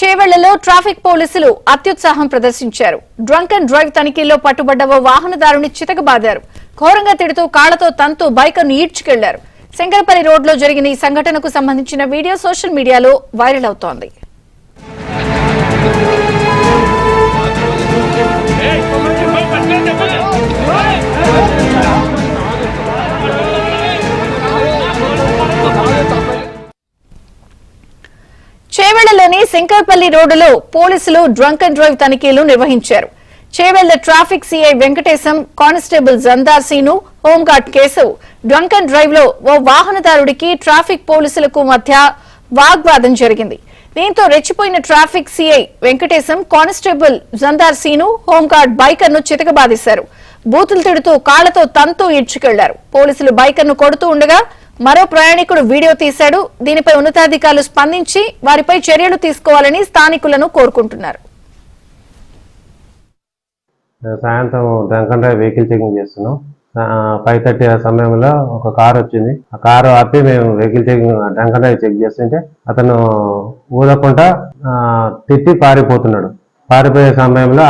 చేవెళ్లలో traffic పోలీసులు అత్యుత్సాహం ప్రదర్శించారు. డ్రంక్ అండ్ డ్రైవ్ తనిఖీల్లో పట్టుబడ్డ ఓ వాహనదారుని చితకబాదారు. ఘోరంగా తిడుతూ కాళ్లతో తంతూ బైకర్ను ఈడ్చుకెళ్లారు. శంకరపల్లి రోడ్లో జరిగిన ఈ సంఘటనకు సంబంధించిన వీడియో సోషల్ మీడియాలో వైరల్ అవుతోంది. చేవెళ్లలోని శంకరపల్లి రోడ్డులో పోలీసులు డ్రంక్ అండ్ డ్రైవ్ తనిఖీలు నిర్వహించారు. Chevella traffic CI Venkatesham, constable Jandar Seenu, home guard Keshav drunk and drive లో ఓ వాహనదారుడికి ట్రాఫిక్ పోలీసులకు మధ్య వాగ్వాదం జరిగింది. దీంతో రెచ్చిపోయిన traffic CI Venkatesham, constable Jandar Seenu, home guard biker ను చితకబాదేశారు. బూతులు తిడుతూ కాళ్లతో తంతూ ఈడ్చుకెళ్లారు. పోలీసులు బైకర్ ను కొడుతూ ఉండగా మరో ప్రయాణికుడు వీడియో తీశాడు. దీనిపై ఉన్నతాధికారులు స్పందించి వారిపై చర్యలు తీసుకోవాలని స్థానికులను కోరుకుంటున్నారు. సాయంత్రం drunk and drive vehicle checking చేస్తున్నాం. 5:30 ఆ సమయంలో ఒక కారు వచ్చింది. ఆ కారు ఆపి మేము vehicle checking drunk and drive check చేస్తుంటే అతను ఊదకుండా తిట్టి పారిపోతున్నాడు. పారిపోయే సమయంలో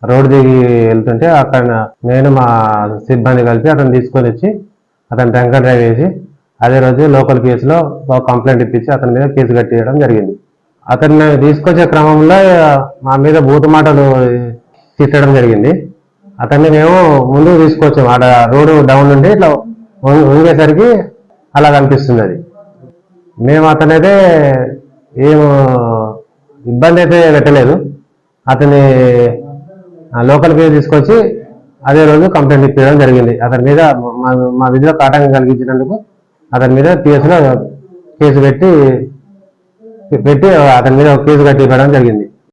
రోడ్డు దిగి వెళ్తుంటే అక్కడ నేను మా సిబ్బంది కలిసి అతను తీసుకొని వచ్చి అతను డ్రంక్ అండ్ డ్రైవ్ వేసి అదే రోజు లోకల్ కేసులో ఒక కంప్లైంట్ ఇప్పించి అతని మీద కేసు కట్టేయడం జరిగింది. అతన్ని తీసుకొచ్చే క్రమంలో మా మీద బూతు మాటలు తిట్టడం జరిగింది. అతన్ని మేము ముందుకు తీసుకొచ్చాము. ఆడ రోడ్డు డౌన్ నుండి ఇట్లా వంగేసరికి అలా కనిపిస్తుంది. అది మేము అతనైతే ఏం ఇబ్బంది అయితే పెట్టలేదు. అతని లోకల్ కేసు తీసుకొచ్చి అదే రోజు కంప్లైంట్ ఇప్పించడం జరిగింది. అతని మీద మా విధిలో ఆటంకం కలిగించినందుకు అతని మీద కేసు పెట్టి అతని మీద కేసు కట్టి ఇవ్వడం జరిగింది.